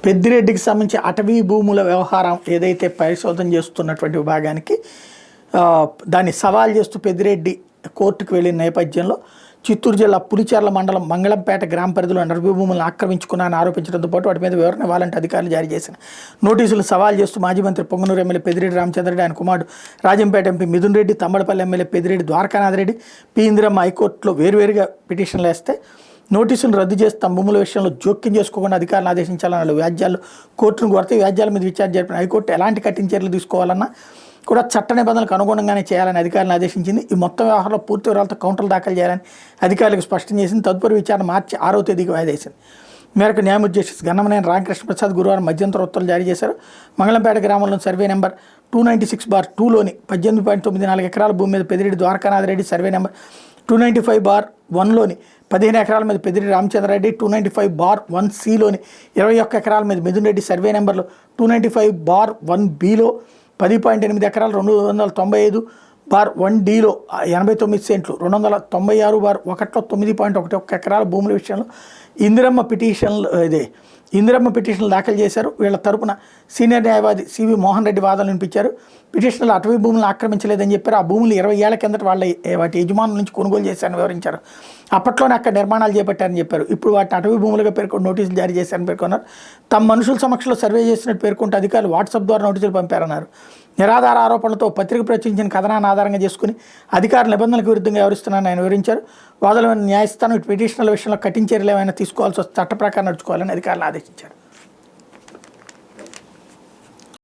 పెద్దిరెడ్డికి సంబంధించి అటవీ భూముల వ్యవహారం ఏదైతే పరిశోధన చేస్తున్నటువంటి విభాగానికి దాన్ని సవాల్ చేస్తూ పెద్దిరెడ్డి కోర్టుకు వెళ్ళిన నేపథ్యంలో చిత్తూరు జిల్లా పులిచెర్ల మండలం మంగళంపేట గ్రామ పరిధిలో అటవీ భూములను ఆక్రమించుకున్నారని ఆరోపించడంతో పాటు వాటి మీద వివరణ ఇవ్వాలంటే అధికారులు జారీ చేసిన నోటీసులు సవాల్ చేస్తూ మాజీ మంత్రి పొంగనూరు ఎమ్మెల్యే పెద్దిరెడ్డి రామచంద్రరెడ్డి, ఆయన కుమారుడు Rajampet MP Mithun Reddy, Tammadapalli MLA Peddireddy Dwarakanath Reddy, P Indiramma హైకోర్టులో వేరువేరుగా పిటిషన్లు వేస్తే నోటీసులను రద్దు చేసి తమ భూముల విషయంలో జోక్యం చేసుకోకుండా అధికారులను ఆదేశించాలన్న వ్యాజ్యాలు కోర్టును కోరితే వ్యాజ్యాల మీద విచారణ జరిపిన హైకోర్టు ఎలాంటి కఠిన చర్యలు తీసుకోవాలన్నా కూడా చట్ట నిబంధనలకు అనుగుణంగానే చేయాలని అధికారులను ఆదేశించింది. ఈ మొత్తం వ్యవహారంలో పూర్తి వివరాలతో కౌంటర్లు దాఖలు చేయాలని అధికారులకు స్పష్టం చేసింది. తదుపరి విచారణ మార్చి 6వ తేదీకి వాయిదా వేసింది. మేరకు న్యాయమూర్తి జస్టిస్ గన్నమనేని రామకృష్ణ ప్రసాద్ గురువారం మధ్యంతర ఉత్తర్వులు జారీ చేశారు. మంగళంపేట గ్రామంలోని సర్వే నెంబర్ 296/2లోని 18.94 ఎకరాల భూమి మీద పెద్దిరెడ్డి ద్వారకానాథ్ రెడ్డి, సర్వే నెంబర్ 295/1లోని 15 ఎకరాల మీద పెద్దిరెడ్డి రామచంద్రారెడ్డి, 295/1సిలోని 21 ఎకరాల మీద మిథున్ రెడ్డి, సర్వే నెంబర్లో 295/1బిలో 10.8 ఎకరాలు 295/1డిలో 89 సెంట్లు 296/1లో 9.11 ఎకరాల భూముల విషయంలో ఇందిరమ్మ పిటిషన్లు దాఖలు చేశారు. వీళ్ళ తరపున సీనియర్ న్యాయవాది సివి మోహన్ రెడ్డి వాదనలు వినిపించారు. పిటిషన్లు అటవీ భూములను ఆక్రమించలేదని చెప్పారు. ఆ భూములు 20 ఏళ్ల కిందట వాటి యజమానుల నుంచి కొనుగోలు చేశారని వివరించారు. అప్పట్లోనే అక్కడ నిర్మాణాలు చేపట్టారని చెప్పారు. ఇప్పుడు వాటిని అటవీ భూములుగా పేర్కొని నోటీసులు జారీ చేశారని పేర్కొన్నారు. తమ మనుషుల సమక్షంలో సర్వే చేసినట్టు పేర్కొంటూ అధికారులు వాట్సాప్ ద్వారా నోటీసులు పంపారన్నారు. నిరాధార ఆరోపణలతో పత్రిక ప్రచురించిన కథనాన్ని ఆధారంగా చేసుకుని అధికారుల నిబంధనలకు విరుద్ధంగా వ్యవహరిస్తున్నారని ఆయన వివరించారు. వాదనల న్యాయస్థానం పిటిషన్ల విషయంలో కఠిన చర్యలు ఏమైనా తీసుకోవాల్సి వస్తే చట్ట ప్రకారం నడుచుకోవాలని అధికారులు ఆదేశించారు.